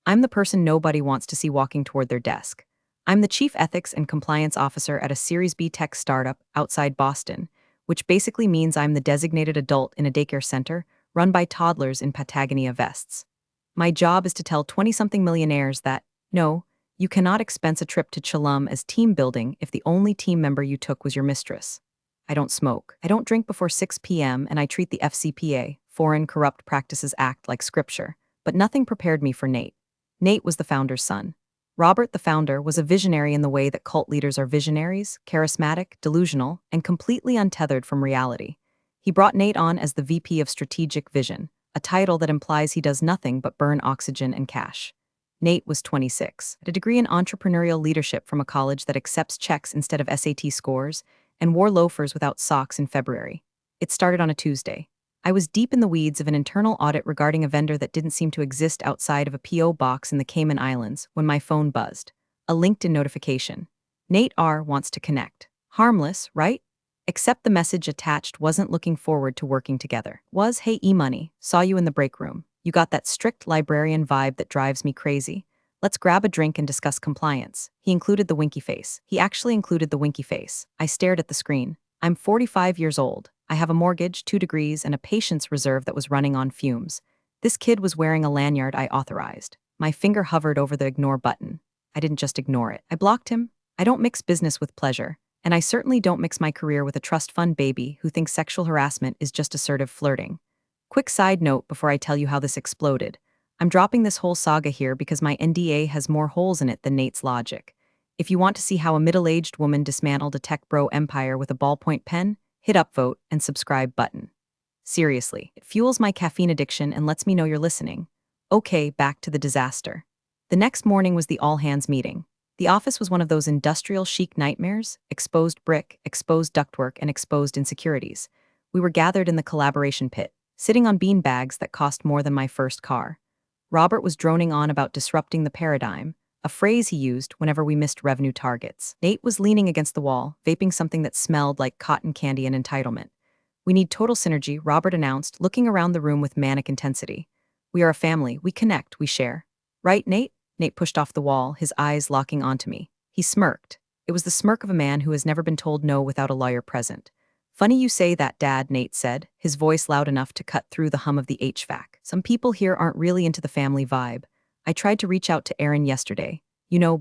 I'm the person nobody wants to see walking toward their desk. I'm the chief ethics and compliance officer at a Series B tech startup outside Boston, which basically means I'm the designated adult in a daycare center run by toddlers in Patagonia vests. My job is to tell 20-something millionaires that, no, you cannot expense a trip to Chalum as team building if the only team member you took was your mistress. I don't smoke. I don't drink before 6 p.m., and I treat the FCPA, Foreign Corrupt Practices Act, like scripture. But nothing prepared me for Nate. Nate was the founder's son. Robert, the founder, was a visionary in the way that cult leaders are visionaries, charismatic, delusional, and completely untethered from reality. He brought Nate on as the VP of Strategic Vision, a title that implies he does nothing but burn oxygen and cash. Nate was 26, had a degree in entrepreneurial leadership from a college that accepts checks instead of SAT scores, and wore loafers without socks in February. It started on a Tuesday. I was deep in the weeds of an internal audit regarding a vendor that didn't seem to exist outside of a P.O. box in the Cayman Islands when my phone buzzed. A LinkedIn notification. Nate R. wants to connect. Harmless, right? Except the message attached wasn't looking forward to working together. Was, hey E-Money, saw you in the break room. You got that strict librarian vibe that drives me crazy. Let's grab a drink and discuss compliance. He included the winky face. He actually included the winky face. I stared at the screen. I'm 45 years old. I have a mortgage, 2 degrees, and a patience reserve that was running on fumes. This kid was wearing a lanyard I authorized. My finger hovered over the ignore button. I didn't just ignore it. I blocked him. I don't mix business with pleasure, and I certainly don't mix my career with a trust fund baby who thinks sexual harassment is just assertive flirting. Quick side note before I tell you how this exploded. I'm dropping this whole saga here because my NDA has more holes in it than Nate's logic. If you want to see how a middle-aged woman dismantled a tech bro empire with a ballpoint pen, hit upvote and subscribe button. Seriously, it fuels my caffeine addiction and lets me know you're listening. Okay, back to the disaster. The next morning was the all-hands meeting. The office was one of those industrial chic nightmares: exposed brick, exposed ductwork, and exposed insecurities. We were gathered in the collaboration pit, sitting on bean bags that cost more than my first car. Robert was droning on about disrupting the paradigm, a phrase he used whenever we missed revenue targets. Nate was leaning against the wall, vaping something that smelled like cotton candy and entitlement. We need total synergy, Robert announced, looking around the room with manic intensity. We are a family, we connect, we share. Right, Nate? Nate pushed off the wall, his eyes locking onto me. He smirked. It was the smirk of a man who has never been told no without a lawyer present. Funny you say that, Dad, Nate said, his voice loud enough to cut through the hum of the HVAC. Some people here aren't really into the family vibe. I tried to reach out to Erin yesterday.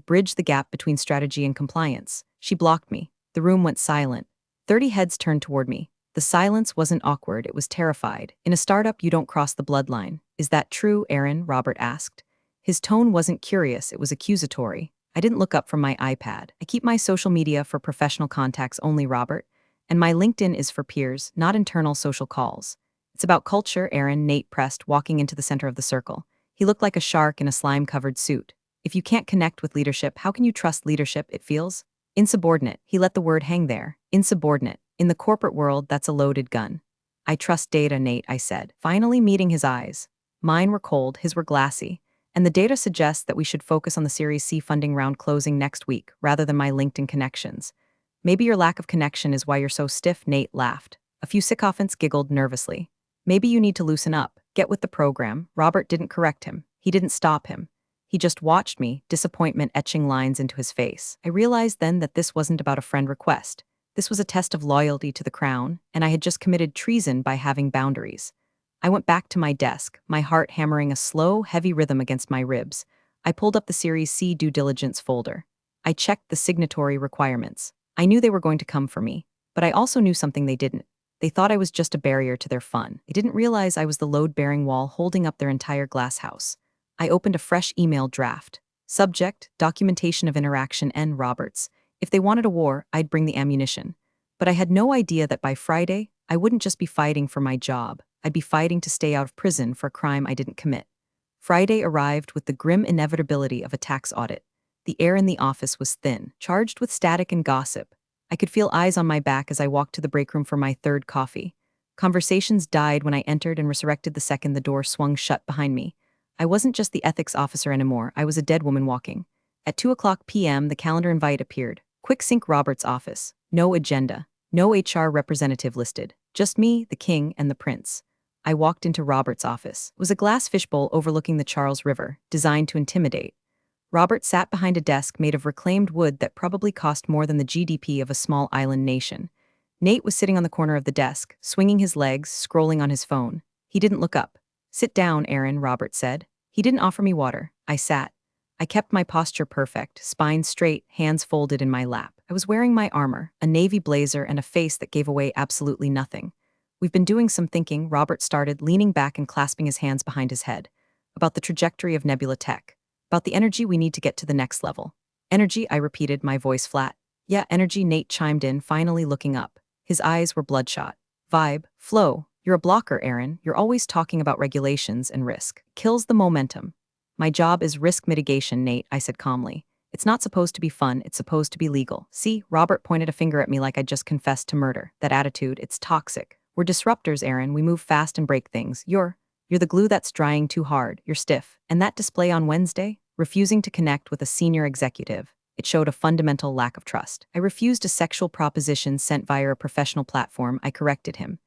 Bridge the gap between strategy and compliance. She blocked me. The room went silent. 30 heads turned toward me. The silence wasn't awkward, it was terrified. In a startup, you don't cross the bloodline. Is that true, Erin? Robert asked. His tone wasn't curious, it was accusatory. I didn't look up from my iPad. I keep my social media for professional contacts only, Robert. And my LinkedIn is for peers, not internal social calls. It's about culture, Erin, Nate pressed, walking into the center of the circle. He looked like a shark in a slime-covered suit. If you can't connect with leadership, how can you trust leadership, it feels? Insubordinate. He let the word hang there. Insubordinate. In the corporate world, that's a loaded gun. I trust data, Nate, I said, finally meeting his eyes. Mine were cold, his were glassy. And the data suggests that we should focus on the Series C funding round closing next week, rather than my LinkedIn connections. Maybe your lack of connection is why you're so stiff, Nate laughed. A few sycophants giggled nervously. Maybe you need to loosen up. Get with the program. Robert didn't correct him. He didn't stop him. He just watched me, disappointment etching lines into his face. I realized then that this wasn't about a friend request. This was a test of loyalty to the crown, and I had just committed treason by having boundaries. I went back to my desk, my heart hammering a slow, heavy rhythm against my ribs. I pulled up the Series C due diligence folder. I checked the signatory requirements. I knew they were going to come for me, but I also knew something they didn't. They thought I was just a barrier to their fun. They didn't realize I was the load-bearing wall holding up their entire glass house. I opened a fresh email draft. Subject, documentation of interaction N. Roberts. If they wanted a war, I'd bring the ammunition. But I had no idea that by Friday, I wouldn't just be fighting for my job. I'd be fighting to stay out of prison for a crime I didn't commit. Friday arrived with the grim inevitability of a tax audit. The air in the office was thin, charged with static and gossip. I could feel eyes on my back as I walked to the break room for my third coffee. Conversations died when I entered and resurrected the second the door swung shut behind me. I wasn't just the ethics officer anymore, I was a dead woman walking. At 2:00 p.m., the calendar invite appeared. Quick sync Robert's office. No agenda. No HR representative listed. Just me, the king, and the prince. I walked into Robert's office. It was a glass fishbowl overlooking the Charles River, designed to intimidate. Robert sat behind a desk made of reclaimed wood that probably cost more than the GDP of a small island nation. Nate was sitting on the corner of the desk, swinging his legs, scrolling on his phone. He didn't look up. "Sit down, Aaron," Robert said. He didn't offer me water. I sat. I kept my posture perfect, spine straight, hands folded in my lap. I was wearing my armor, a navy blazer and a face that gave away absolutely nothing. "We've been doing some thinking," Robert started, leaning back and clasping his hands behind his head. "About the trajectory of Nebula Tech. About the energy we need to get to the next level." "Energy," I repeated, my voice flat. "Yeah, energy," Nate chimed in, finally looking up. His eyes were bloodshot. "Vibe, flow. You're a blocker, Aaron. You're always talking about regulations and risk. Kills the momentum." "My job is risk mitigation, Nate," I said calmly. "It's not supposed to be fun, it's supposed to be legal." "See," Robert pointed a finger at me like I'd just confessed to murder. "That attitude, it's toxic. We're disruptors, Aaron. We move fast and break things. You're the glue that's drying too hard. You're stiff." And that display on Wednesday? Refusing to connect with a senior executive. It showed a fundamental lack of trust. I refused a sexual proposition sent via a professional platform. I corrected him.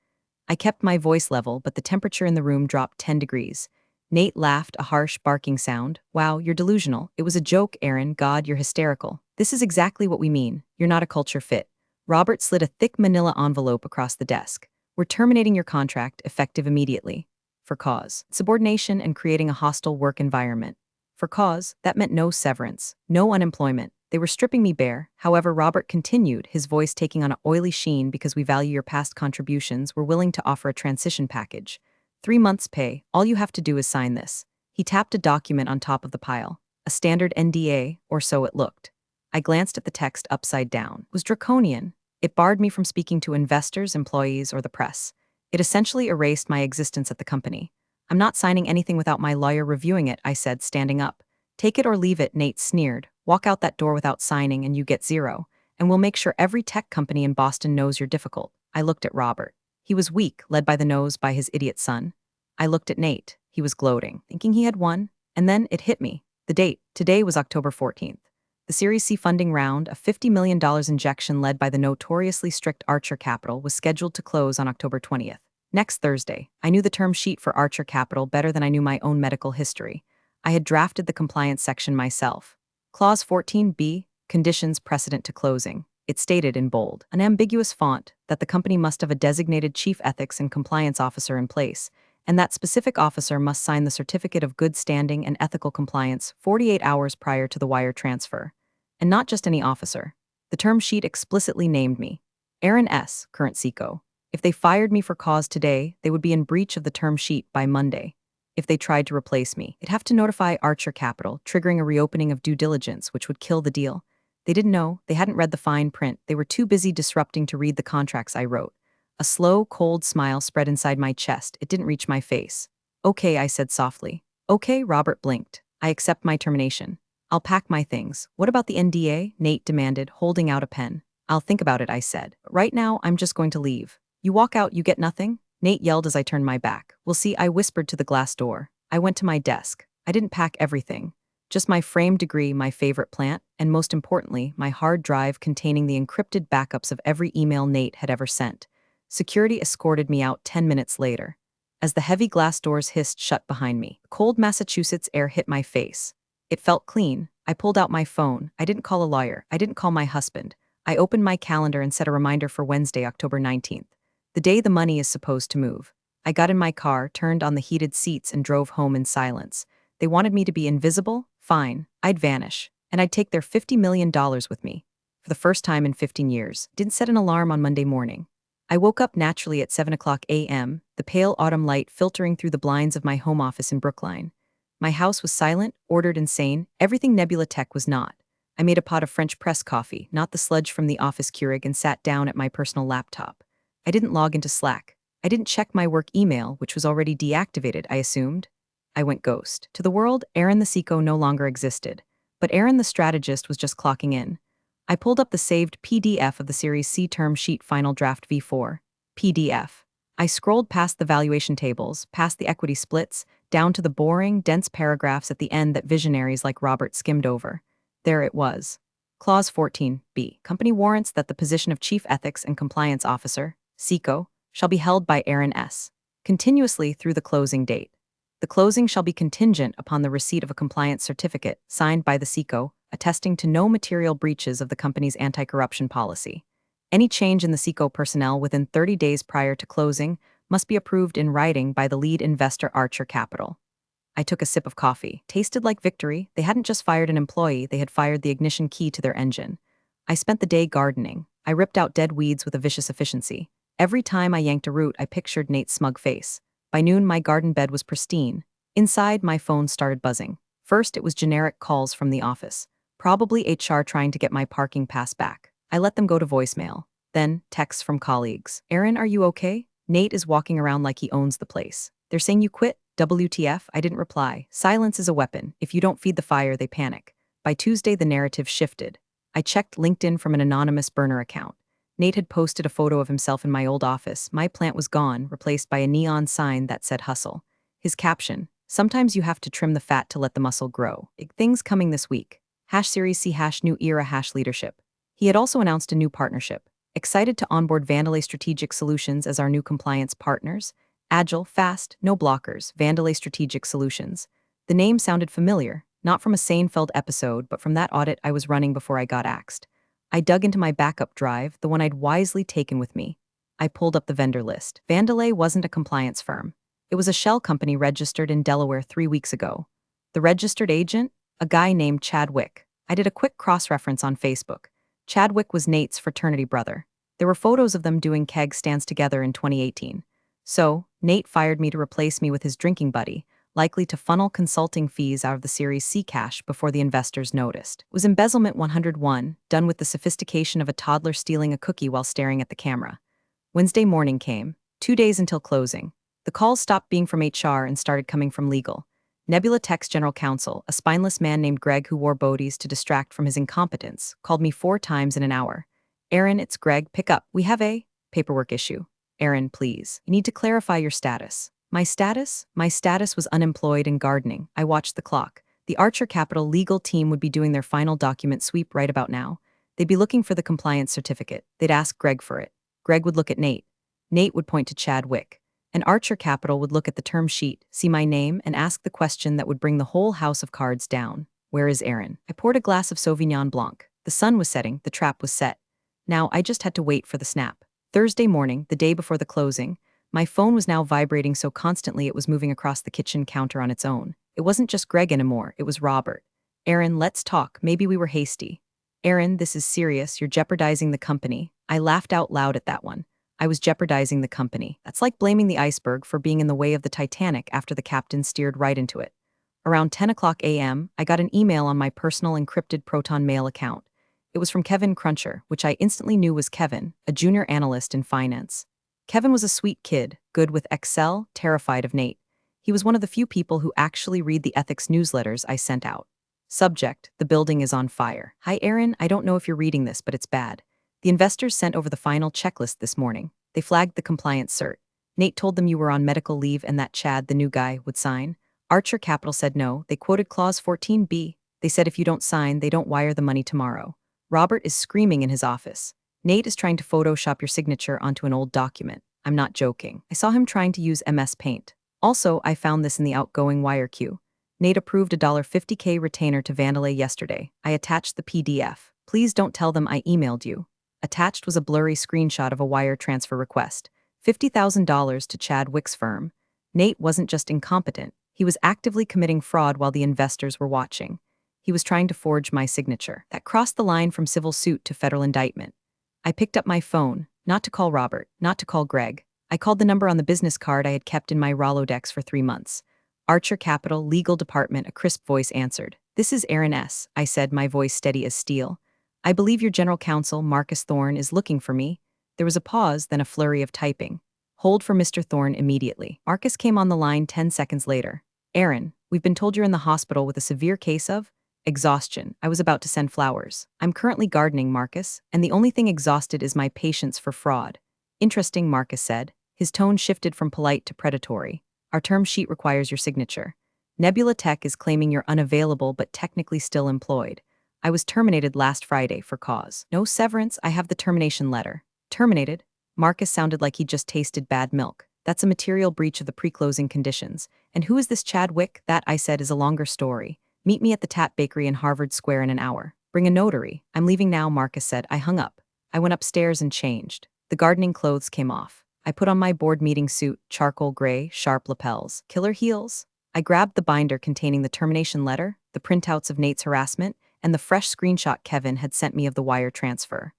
I kept my voice level, but the temperature in the room dropped 10 degrees. Nate laughed, a harsh, barking sound. "Wow, you're delusional. It was a joke, Aaron. God, you're hysterical. This is exactly what we mean. You're not a culture fit." Robert slid a thick manila envelope across the desk. "We're terminating your contract, effective immediately. For cause. Subordination and creating a hostile work environment." For cause, that meant no severance, no unemployment. They were stripping me bare. However, Robert continued, his voice taking on an oily sheen. "Because we value your past contributions, we're willing to offer a transition package. 3 months' pay. All you have to do is sign this." He tapped a document on top of the pile. A standard NDA, or so it looked. I glanced at the text upside down. It was draconian. It barred me from speaking to investors, employees, or the press. It essentially erased my existence at the company. "I'm not signing anything without my lawyer reviewing it," I said, standing up. "Take it or leave it," Nate sneered. "Walk out that door without signing and you get zero. And we'll make sure every tech company in Boston knows you're difficult." I looked at Robert. He was weak, led by the nose by his idiot son. I looked at Nate. He was gloating, thinking he had won. And then it hit me. The date. Today was October 14th. The Series C funding round, a $50 million injection led by the notoriously strict Archer Capital, was scheduled to close on October 20th. Next Thursday. I knew the term sheet for Archer Capital better than I knew my own medical history. I had drafted the compliance section myself. Clause 14B, conditions precedent to closing. It stated in bold, an ambiguous font, that the company must have a designated chief ethics and compliance officer in place, and that specific officer must sign the certificate of good standing and ethical compliance 48 hours prior to the wire transfer. And not just any officer. The term sheet explicitly named me. Aaron S., current CICO. If they fired me for cause today, they would be in breach of the term sheet by Monday. If they tried to replace me, they'd have to notify Archer Capital, triggering a reopening of due diligence, which would kill the deal. They didn't know, they hadn't read the fine print, they were too busy disrupting to read the contracts I wrote. A slow, cold smile spread inside my chest, it didn't reach my face. "Okay," I said softly. "Okay," Robert blinked. "I accept my termination. I'll pack my things." "What about the NDA?" Nate demanded, holding out a pen. "I'll think about it," I said. "Right now, I'm just going to leave." "You walk out, you get nothing?" Nate yelled as I turned my back. "We'll see," I whispered to the glass door. I went to my desk. I didn't pack everything. Just my framed degree, my favorite plant, and most importantly, my hard drive containing the encrypted backups of every email Nate had ever sent. Security escorted me out 10 minutes later. As the heavy glass doors hissed shut behind me, cold Massachusetts air hit my face. It felt clean. I pulled out my phone. I didn't call a lawyer. I didn't call my husband. I opened my calendar and set a reminder for Wednesday, October 19th. The day the money is supposed to move. I got in my car, turned on the heated seats, and drove home in silence. They wanted me to be invisible? Fine. I'd vanish. And I'd take their $50 million with me. For the first time in 15 years. Didn't set an alarm on Monday morning. I woke up naturally at 7 o'clock a.m., the pale autumn light filtering through the blinds of my home office in Brookline. My house was silent, ordered and sane. Everything Nebula Tech was not. I made a pot of French press coffee, not the sludge from the office Keurig, and sat down at my personal laptop. I didn't log into Slack. I didn't check my work email, which was already deactivated, I assumed. I went ghost. To the world, Aaron the CICO no longer existed. But Aaron the strategist was just clocking in. I pulled up the saved PDF of the Series C term sheet final draft V4. PDF. I scrolled past the valuation tables, past the equity splits, down to the boring, dense paragraphs at the end that visionaries like Robert skimmed over. There it was. Clause 14B. Company warrants that the position of Chief Ethics and Compliance Officer, CICO, shall be held by Aaron S. continuously through the closing date. The closing shall be contingent upon the receipt of a compliance certificate signed by the SECO attesting to no material breaches of the company's anti-corruption policy. Any change in the SECO personnel within 30 days prior to closing must be approved in writing by the lead investor Archer Capital. I took a sip of coffee. Tasted like victory. They hadn't just fired an employee, they had fired the ignition key to their engine. I spent the day gardening. I ripped out dead weeds with a vicious efficiency. Every time I yanked a root, I pictured Nate's smug face. By noon, my garden bed was pristine. Inside, my phone started buzzing. First, it was generic calls from the office. Probably HR trying to get my parking pass back. I let them go to voicemail. Then, texts from colleagues. Aaron, are you okay? Nate is walking around like he owns the place. They're saying you quit? WTF? I didn't reply. Silence is a weapon. If you don't feed the fire, they panic. By Tuesday, the narrative shifted. I checked LinkedIn from an anonymous burner account. Nate had posted a photo of himself in my old office. My plant was gone, replaced by a neon sign that said hustle. His caption, sometimes you have to trim the fat to let the muscle grow. Big things coming this week. #series C #new era #leadership. He had also announced a new partnership. Excited to onboard Vandalay Strategic Solutions as our new compliance partners. Agile, fast, no blockers, Vandalay Strategic Solutions. The name sounded familiar, not from a Seinfeld episode, but from that audit I was running before I got axed. I dug into my backup drive, the one I'd wisely taken with me. I pulled up the vendor list. Vandalay wasn't a compliance firm. It was a shell company registered in Delaware 3 weeks ago. The registered agent? A guy named Chadwick. I did a quick cross-reference on Facebook. Chadwick was Nate's fraternity brother. There were photos of them doing keg stands together in 2018. So, Nate fired me to replace me with his drinking buddy, likely to funnel consulting fees out of the Series C cash before the investors noticed. It was embezzlement 101, done with the sophistication of a toddler stealing a cookie while staring at the camera. Wednesday morning came, 2 days until closing. The calls stopped being from HR and started coming from legal. Nebula Tech's general counsel, a spineless man named Greg who wore boadies to distract from his incompetence, called me 4 times in an hour. Aaron, it's Greg, pick up. We have a paperwork issue. Aaron, please. You need to clarify your status. My status? My status was unemployed and gardening. I watched the clock. The Archer Capital legal team would be doing their final document sweep right about now. They'd be looking for the compliance certificate. They'd ask Greg for it. Greg would look at Nate. Nate would point to Chadwick. And Archer Capital would look at the term sheet, see my name, and ask the question that would bring the whole house of cards down. Where is Aaron? I poured a glass of Sauvignon Blanc. The sun was setting, the trap was set. Now I just had to wait for the snap. Thursday morning, the day before the closing, my phone was now vibrating so constantly it was moving across the kitchen counter on its own. It wasn't just Greg anymore, it was Robert. Aaron, let's talk. Maybe we were hasty. Aaron, this is serious. You're jeopardizing the company. I laughed out loud at that one. I was jeopardizing the company. That's like blaming the iceberg for being in the way of the Titanic after the captain steered right into it. Around 10 o'clock a.m., I got an email on my personal encrypted Proton Mail account. It was from Kevin Cruncher, which I instantly knew was Kevin, a junior analyst in finance. Kevin was a sweet kid, good with Excel, terrified of Nate. He was one of the few people who actually read the ethics newsletters I sent out. Subject, the building is on fire. Hi Aaron, I don't know if you're reading this, but it's bad. The investors sent over the final checklist this morning. They flagged the compliance cert. Nate told them you were on medical leave and that Chad, the new guy, would sign. Archer Capital said no. They quoted Clause 14B. They said if you don't sign, they don't wire the money tomorrow. Robert is screaming in his office. Nate is trying to Photoshop your signature onto an old document. I'm not joking. I saw him trying to use MS Paint. Also, I found this in the outgoing wire queue. Nate approved a $50K retainer to Vandalay yesterday. I attached the PDF. Please don't tell them I emailed you. Attached was a blurry screenshot of a wire transfer request. $50,000 to Chadwick's firm. Nate wasn't just incompetent. He was actively committing fraud while the investors were watching. He was trying to forge my signature. That crossed the line from civil suit to federal indictment. I picked up my phone, not to call Robert, not to call Greg. I called the number on the business card I had kept in my Rolodex for 3 months. Archer Capital, Legal Department, a crisp voice answered. This is Aaron S., I said, my voice steady as steel. I believe your general counsel, Marcus Thorne, is looking for me. There was a pause, then a flurry of typing. Hold for Mr. Thorne immediately. Marcus came on the line 10 seconds later. Aaron, we've been told you're in the hospital with a severe case of exhaustion. I was about to send flowers. I'm currently gardening, Marcus, and the only thing exhausted is my patience for fraud. Interesting, Marcus said. His tone shifted from polite to predatory. Our term sheet requires your signature. Nebula Tech is claiming you're unavailable but technically still employed. I was terminated last Friday for cause. No severance, I have the termination letter. Terminated? Marcus sounded like he just tasted bad milk. That's a material breach of the pre-closing conditions. And who is this Chadwick? That, I said, is a longer story. Meet me at the Tap Bakery in Harvard Square in an hour. Bring a notary. I'm leaving now, Marcus said. I hung up. I went upstairs and changed. The gardening clothes came off. I put on my board meeting suit, charcoal gray, sharp lapels, killer heels. I grabbed the binder containing the termination letter, the printouts of Nate's harassment, and the fresh screenshot Kevin had sent me of the wire transfer.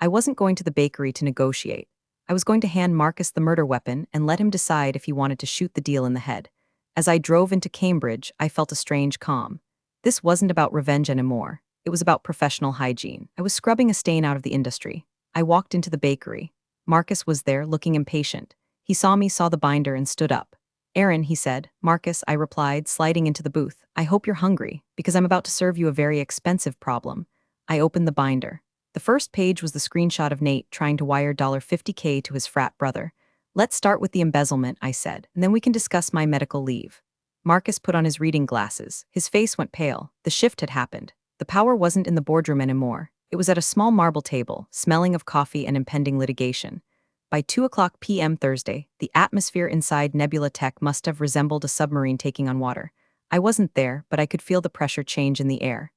I wasn't going to the bakery to negotiate. I was going to hand Marcus the murder weapon and let him decide if he wanted to shoot the deal in the head. As I drove into Cambridge, I felt a strange calm. This wasn't about revenge anymore. It was about professional hygiene. I was scrubbing a stain out of the industry. I walked into the bakery. Marcus was there, looking impatient. He saw me, saw the binder, and stood up. Aaron, he said. Marcus, I replied, sliding into the booth. I hope you're hungry, because I'm about to serve you a very expensive problem. I opened the binder. The first page was the screenshot of Nate trying to wire $50K to his frat brother. Let's start with the embezzlement, I said, and then we can discuss my medical leave. Marcus put on his reading glasses. His face went pale. The shift had happened. The power wasn't in the boardroom anymore. It was at a small marble table, smelling of coffee and impending litigation. By 2:00 p.m. Thursday, the atmosphere inside Nebula Tech must have resembled a submarine taking on water. I wasn't there, but I could feel the pressure change in the air.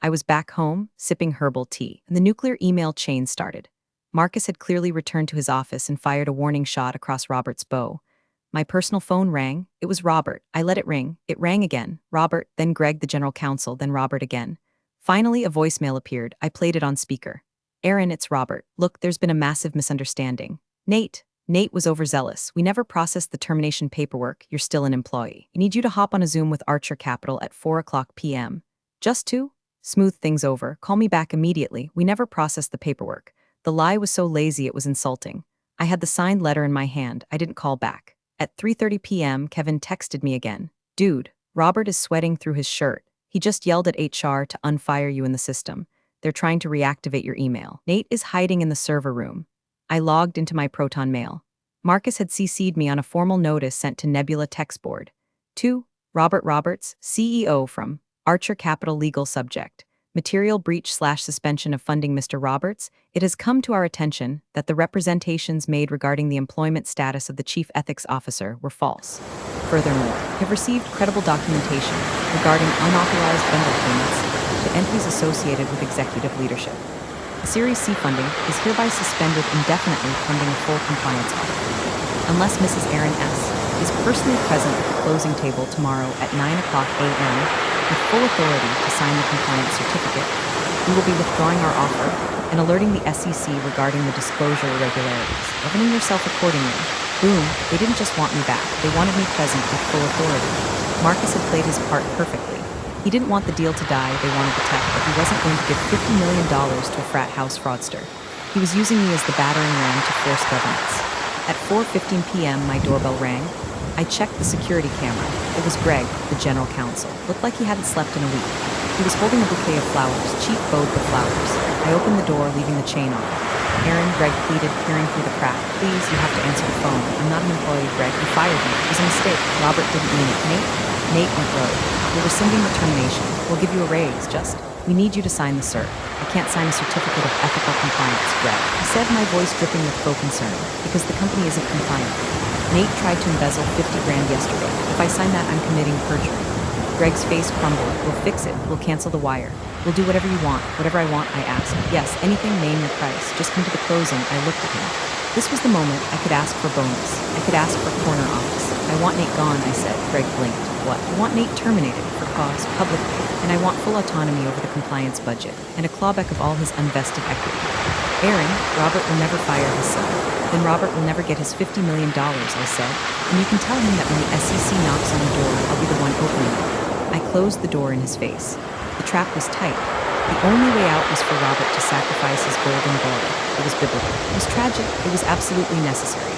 I was back home, sipping herbal tea, and the nuclear email chain started. Marcus had clearly returned to his office and fired a warning shot across Robert's bow. My personal phone rang. It was Robert. I let it ring. It rang again. Robert, then Greg, the general counsel, then Robert again. Finally, a voicemail appeared. I played it on speaker. Aaron, it's Robert. Look, there's been a massive misunderstanding. Nate was overzealous. We never processed the termination paperwork. You're still an employee. I need you to hop on a Zoom with Archer Capital at 4:00 p.m. Just to smooth things over. Call me back immediately. We never processed the paperwork. The lie was so lazy it was insulting. I had the signed letter in my hand. I didn't call back. At 3:30 p.m., Kevin texted me again. Dude, Robert is sweating through his shirt. He just yelled at HR to unfire you in the system. They're trying to reactivate your email. Nate is hiding in the server room. I logged into my Proton Mail. Marcus had CC'd me on a formal notice sent to Nebula Text Board. To Robert Roberts, CEO from Archer Capital. Legal subject. Material breach/suspension of funding. Mr. Roberts, it has come to our attention that the representations made regarding the employment status of the Chief Ethics Officer were false. Furthermore, we have received credible documentation regarding unauthorized vendor payments to entities associated with executive leadership. Series C funding is hereby suspended indefinitely pending a full compliance audit. Unless Mrs. Aaron S. is personally present at the closing table tomorrow at 9:00 a.m. with full authority to sign the compliance certificate, we will be withdrawing our offer and alerting the SEC regarding the disclosure irregularities. Governing yourself accordingly. Boom, they didn't just want me back, they wanted me present with full authority. Marcus had played his part perfectly. He didn't want the deal to die, they wanted the tech, but he wasn't going to give $50 million to a frat house fraudster. He was using me as the battering ram to force governance. At 4:15 p.m., my doorbell rang. I checked the security camera. It was Greg, the general counsel. Looked like he hadn't slept in a week. He was holding a bouquet of flowers, cheap bouquet of flowers. I opened the door, leaving the chain on. Aaron, Greg pleaded, peering through the crack. Please, you have to answer the phone. I'm not an employee, Greg. You fired me. It was a mistake. Robert didn't mean it. Nate went rogue. We're rescinding the termination. We'll give you a raise, just. We need you to sign the cert. I can't sign a certificate of ethical compliance, Greg. He said, my voice dripping with faux concern, because the company isn't compliant. Nate tried to embezzle $50,000 yesterday. If I sign that, I'm committing perjury. Greg's face crumbled. We'll fix it. We'll cancel the wire. We'll do whatever you want. Whatever I want, I ask. Yes, anything, name your price. Just come to the closing. I looked at him. This was the moment I could ask for bonus. I could ask for corner office. I want Nate gone, I said. Greg blinked. What? I want Nate terminated for cause, publicly, and I want full autonomy over the compliance budget, and a clawback of all his unvested equity. Aaron, Robert will never fire his son. Then Robert will never get his $50 million, I said, and you can tell him that when the SEC knocks on the door, I'll be the one opening it. I closed the door in his face. The trap was tight. The only way out was for Robert to sacrifice his golden boy. It was biblical. It was tragic. It was absolutely necessary.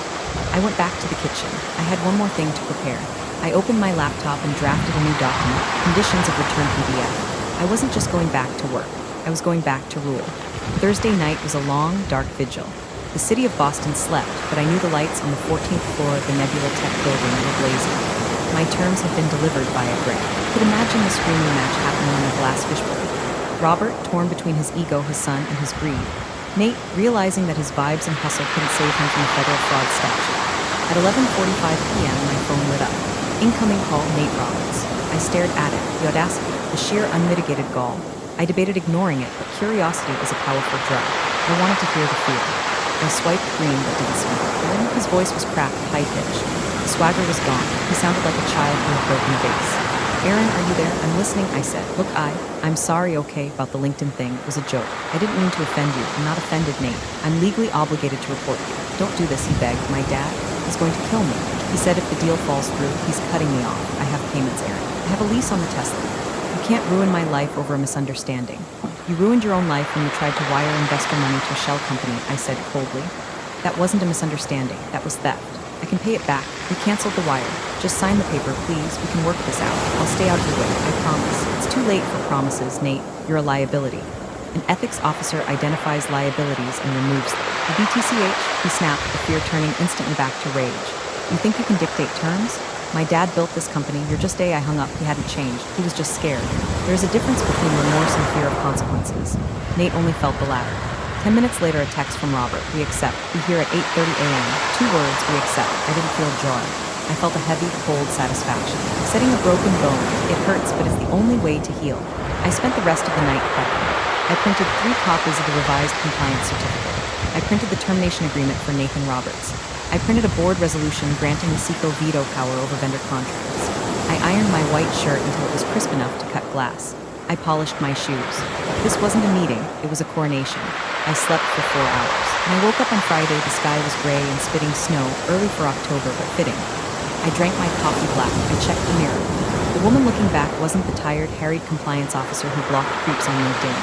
I went back to the kitchen. I had one more thing to prepare. I opened my laptop and drafted a new document, Conditions of Return PDF. I wasn't just going back to work. I was going back to rule. Thursday night was a long, dark vigil. The city of Boston slept, but I knew the lights on the 14th floor of the Nebula Tech building were blazing. My terms had been delivered by a Greg. I could imagine the screaming match happening in a glass fishbowl. Robert, torn between his ego, his son, and his greed. Nate, realizing that his vibes and hustle couldn't save him from the federal fraud statute. At 11:45 p.m., my phone lit up. Incoming call, Nate Roberts. I stared at it, the audacity, the sheer unmitigated gall. I debated ignoring it, but curiosity is a powerful drug. I wanted to hear the fear. I swiped green but didn't speak. His voice was cracked, high-pitched. The swagger was gone. He sounded like a child who had broken a vase. Aaron, are you there? I'm listening, I said. Look, I'm sorry, okay, about the LinkedIn thing. It was a joke. I didn't mean to offend you. I'm not offended, Nate. I'm legally obligated to report you. Don't do this, he begged. My dad is going to kill me. He said if the deal falls through, he's cutting me off. I have payments, Aaron. I have a lease on the Tesla. You can't ruin my life over a misunderstanding. You ruined your own life when you tried to wire investor money to a shell company, I said coldly. That wasn't a misunderstanding. That was theft. I can pay it back. We canceled the wire. Just sign the paper, please. We can work this out. I'll stay out of your way. I promise. It's too late for promises, Nate. You're a liability. An ethics officer identifies liabilities and removes them. A BTCH, he snapped, the fear turning instantly back to rage. You think you can dictate terms? My dad built this company. You're just I hung up. He hadn't changed. He was just scared. There's a difference between remorse and fear of consequences. Nate only felt the latter. 10 minutes later, a text from Robert. We accept. Be here at 8:30 a.m. 2 words, we accept. I didn't feel joy. I felt a heavy, cold satisfaction. Setting a broken bone. It hurts, but it's the only way to heal. I spent the rest of the night prepping. I printed 3 copies of the revised compliance certificate. I printed the termination agreement for Nathan Roberts. I printed a board resolution granting the SECO veto power over vendor contracts. I ironed my white shirt until it was crisp enough to cut glass. I polished my shoes. This wasn't a meeting, it was a coronation. I slept for 4 hours. When I woke up on Friday, the sky was gray and spitting snow, early for October, but fitting. I drank my coffee black. I checked the mirror. The woman looking back wasn't the tired, harried compliance officer who blocked creeps on LinkedIn.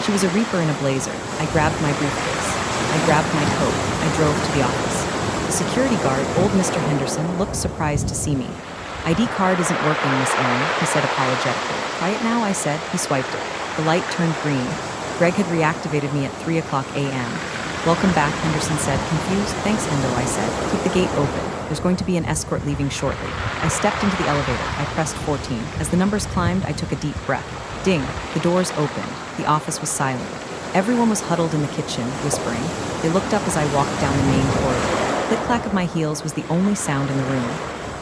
She was a reaper in a blazer. I grabbed my briefcase. I grabbed my coat. I drove to the office. The security guard, old Mr. Henderson, looked surprised to see me. ID card isn't working, Miss Aaron, he said apologetically. Try it now, I said. He swiped it. The light turned green. Greg had reactivated me at 3 o'clock a.m. Welcome back, Henderson said. Confused? Thanks, Hendo, I said. Keep the gate open. There's going to be an escort leaving shortly. I stepped into the elevator. I pressed 14. As the numbers climbed, I took a deep breath. Ding. The doors opened. The office was silent. Everyone was huddled in the kitchen, whispering. They looked up as I walked down the main corridor. The click-clack of my heels was the only sound in the room.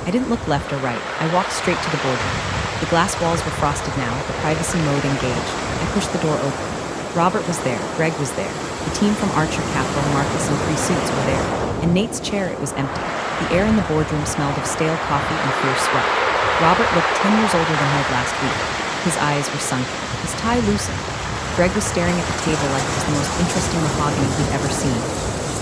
I didn't look left or right. I walked straight to the boardroom. The glass walls were frosted now, the privacy mode engaged. I pushed the door open. Robert was there. Greg was there. The team from Archer Capital, Marcus and 3 suits were there. In Nate's chair, it was empty. The air in the boardroom smelled of stale coffee and fierce sweat. Robert looked 10 years older than he had last week. His eyes were sunken. His tie loosened. Greg was staring at the table like it was the most interesting mahogany he'd ever seen.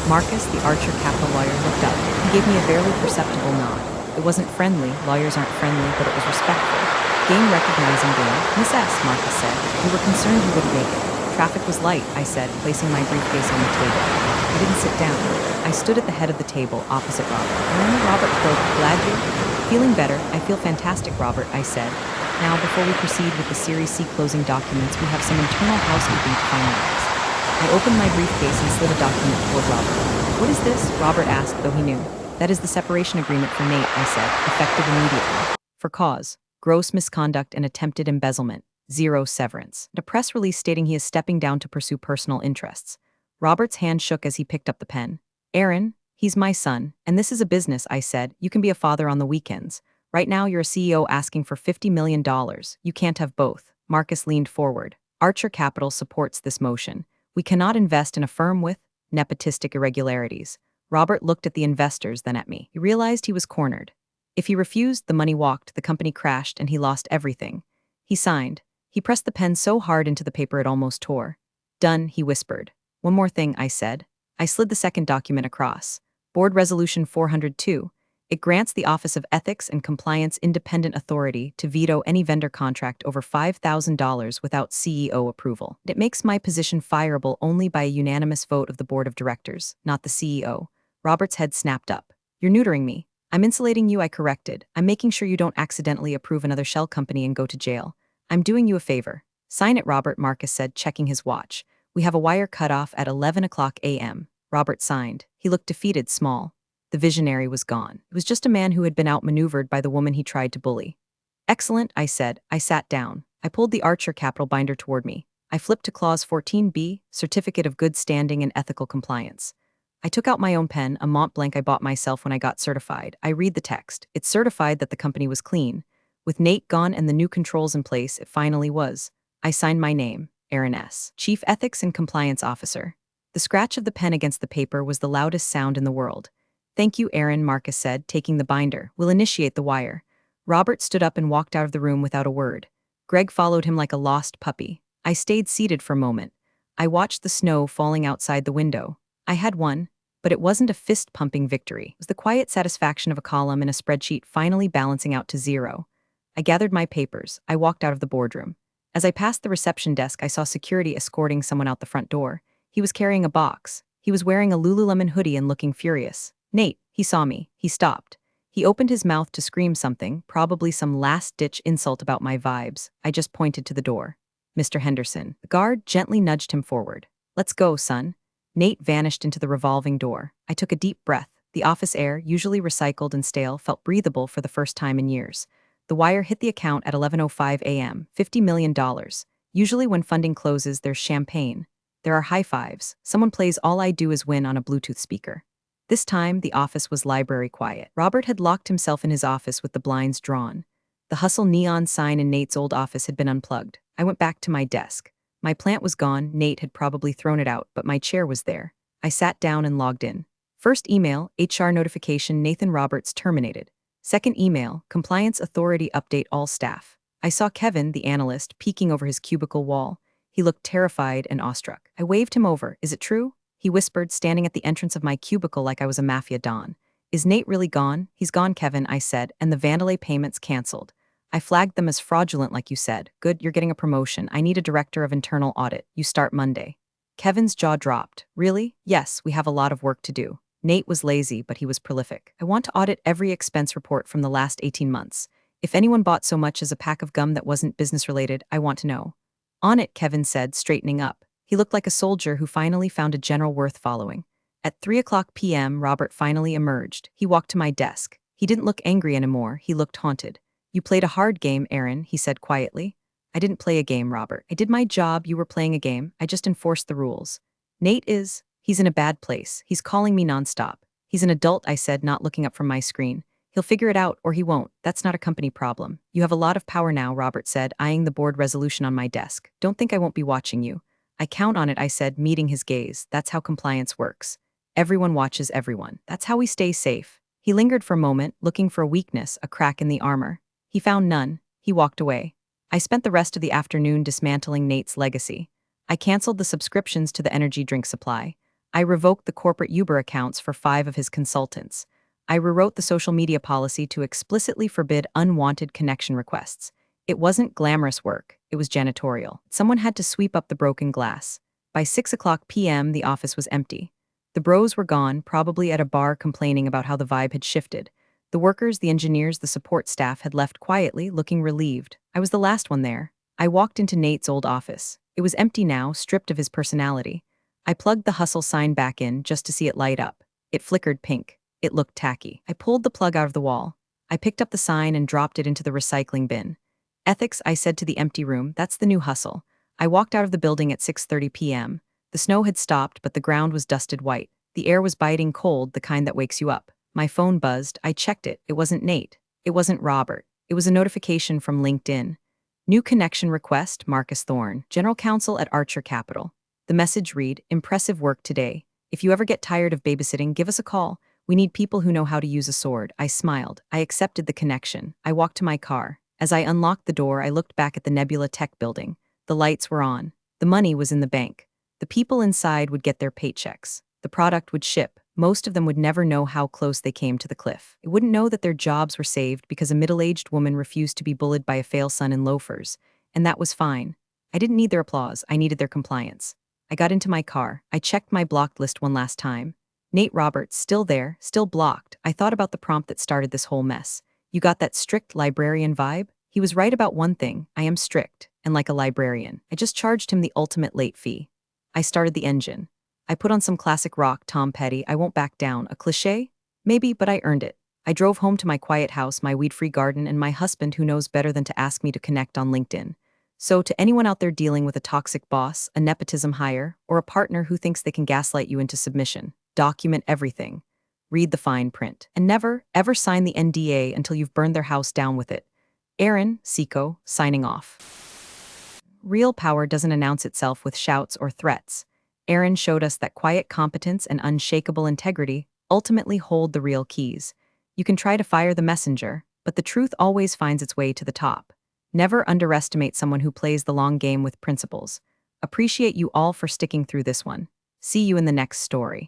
Marcus, the Archer Capital lawyer, looked up. He gave me a barely perceptible nod. It wasn't friendly. Lawyers aren't friendly, but it was respectful. Game recognizing game. Miss S., Marcus said. We were concerned you wouldn't make it. Traffic was light, I said, placing my briefcase on the table. I didn't sit down. I stood at the head of the table, opposite Robert. Robert croaked. Glad you? Feeling better. I feel fantastic, Robert, I said. Now, before we proceed with the Series C closing documents, we have some internal housekeeping to finalize. I opened my briefcase and slid a document toward Robert. What is this? Robert asked, though he knew. That is the separation agreement for Nate, I said, effective immediately. For cause, gross misconduct and attempted embezzlement, 0 severance. And a press release stating he is stepping down to pursue personal interests. Robert's hand shook as he picked up the pen. Aaron, he's my son, and this is a business, I said. You can be a father on the weekends. Right now, you're a CEO asking for $50 million. You can't have both. Marcus leaned forward. Archer Capital supports this motion. We cannot invest in a firm with nepotistic irregularities. Robert looked at the investors, then at me. He realized he was cornered. If he refused, the money walked, the company crashed, and he lost everything. He signed. He pressed the pen so hard into the paper it almost tore. Done, he whispered. One more thing, I said. I slid the second document across. Board Resolution 402. It grants the Office of Ethics and Compliance independent authority to veto any vendor contract over $5,000 without CEO approval. It makes my position fireable only by a unanimous vote of the Board of Directors, not the CEO. Robert's head snapped up. You're neutering me. I'm insulating you, I corrected. I'm making sure you don't accidentally approve another shell company and go to jail. I'm doing you a favor. Sign it, Robert, Marcus said, checking his watch. We have a wire cutoff at 11 o'clock a.m. Robert signed. He looked defeated, small. The visionary was gone. It was just a man who had been outmaneuvered by the woman he tried to bully. Excellent, I said. I sat down. I pulled the Archer Capital binder toward me. I flipped to Clause 14b, Certificate of Good Standing and Ethical Compliance. I took out my own pen, a Mont Blanc I bought myself when I got certified. I read the text. It certified that the company was clean. With Nate gone and the new controls in place, it finally was. I signed my name, Aaron S., Chief Ethics and Compliance Officer. The scratch of the pen against the paper was the loudest sound in the world. Thank you, Aaron, Marcus said, taking the binder. We'll initiate the wire. Robert stood up and walked out of the room without a word. Greg followed him like a lost puppy. I stayed seated for a moment. I watched the snow falling outside the window. I had won, but it wasn't a fist-pumping victory. It was the quiet satisfaction of a column in a spreadsheet finally balancing out to zero. I gathered my papers. I walked out of the boardroom. As I passed the reception desk, I saw security escorting someone out the front door. He was carrying a box. He was wearing a Lululemon hoodie and looking furious. Nate, he saw me. He stopped. He opened his mouth to scream something, probably some last-ditch insult about my vibes. I just pointed to the door. Mr. Henderson. The guard gently nudged him forward. Let's go, son. Nate vanished into the revolving door. I took a deep breath. The office air, usually recycled and stale, felt breathable for the first time in years. The wire hit the account at 11:05 a.m., $50 million. Usually when funding closes, there's champagne. There are high fives. Someone plays All I Do Is Win on a Bluetooth speaker. This time, the office was library quiet. Robert had locked himself in his office with the blinds drawn. The hustle neon sign in Nate's old office had been unplugged. I went back to my desk. My plant was gone. Nate had probably thrown it out, but my chair was there. I sat down and logged in. First email, HR notification, Nathan Roberts terminated. Second email, compliance authority update all staff. I saw Kevin, the analyst, peeking over his cubicle wall. He looked terrified and awestruck. I waved him over. Is it true? He whispered, standing at the entrance of my cubicle like I was a mafia don. Is Nate really gone? He's gone, Kevin, I said, and the Vandalay payments canceled. I flagged them as fraudulent like you said. Good, you're getting a promotion. I need a director of internal audit. You start Monday. Kevin's jaw dropped. Really? Yes, we have a lot of work to do. Nate was lazy, but he was prolific. I want to audit every expense report from the last 18 months. If anyone bought so much as a pack of gum that wasn't business-related, I want to know. On it, Kevin said, straightening up. He looked like a soldier who finally found a general worth following. At 3:00 p.m., Robert finally emerged. He walked to my desk. He didn't look angry anymore. He looked haunted. You played a hard game, Aaron, he said quietly. I didn't play a game, Robert. I did my job. You were playing a game. I just enforced the rules. He's in a bad place. He's calling me nonstop. He's an adult, I said, not looking up from my screen. He'll figure it out, or he won't. That's not a company problem. You have a lot of power now, Robert said, eyeing the board resolution on my desk. Don't think I won't be watching you. I count on it, I said, meeting his gaze. That's how compliance works. Everyone watches everyone. That's how we stay safe. He lingered for a moment, looking for a weakness, a crack in the armor. He found none. He walked away. I spent the rest of the afternoon dismantling Nate's legacy. I canceled the subscriptions to the energy drink supply. I revoked the corporate Uber accounts for 5 of his consultants. I rewrote the social media policy to explicitly forbid unwanted connection requests. It wasn't glamorous work. It was janitorial. Someone had to sweep up the broken glass. By 6:00 p.m., the office was empty. The bros were gone, probably at a bar complaining about how the vibe had shifted. The workers, the engineers, the support staff had left quietly, looking relieved. I was the last one there. I walked into Nate's old office. It was empty now, stripped of his personality. I plugged the hustle sign back in just to see it light up. It flickered pink. It looked tacky. I pulled the plug out of the wall. I picked up the sign and dropped it into the recycling bin. Ethics, I said to the empty room, that's the new hustle. I walked out of the building at 6:30 p.m. The snow had stopped, but the ground was dusted white. The air was biting cold, the kind that wakes you up. My phone buzzed. I checked it. It wasn't Nate. It wasn't Robert. It was a notification from LinkedIn. New connection request, Marcus Thorne, General Counsel at Archer Capital. The message read, impressive work today. If you ever get tired of babysitting, give us a call. We need people who know how to use a sword. I smiled. I accepted the connection. I walked to my car. As I unlocked the door, I looked back at the Nebula Tech building. The lights were on. The money was in the bank. The people inside would get their paychecks. The product would ship. Most of them would never know how close they came to the cliff. They wouldn't know that their jobs were saved because a middle-aged woman refused to be bullied by a fail son in loafers. And that was fine. I didn't need their applause. I needed their compliance. I got into my car. I checked my blocked list one last time. Nate Roberts, still there, still blocked. I thought about the prompt that started this whole mess. You got that strict librarian vibe? He was right about one thing. I am strict, and like a librarian. I just charged him the ultimate late fee. I started the engine. I put on some classic rock, Tom Petty, I won't back down. A cliché? Maybe, but I earned it. I drove home to my quiet house, my weed-free garden, and my husband who knows better than to ask me to connect on LinkedIn. So to anyone out there dealing with a toxic boss, a nepotism hire, or a partner who thinks they can gaslight you into submission, document everything. Read the fine print. And never, ever sign the NDA until you've burned their house down with it. Aaron, Seco, signing off. Real power doesn't announce itself with shouts or threats. Aaron showed us that quiet competence and unshakable integrity ultimately hold the real keys. You can try to fire the messenger, but the truth always finds its way to the top. Never underestimate someone who plays the long game with principles. Appreciate you all for sticking through this one. See you in the next story.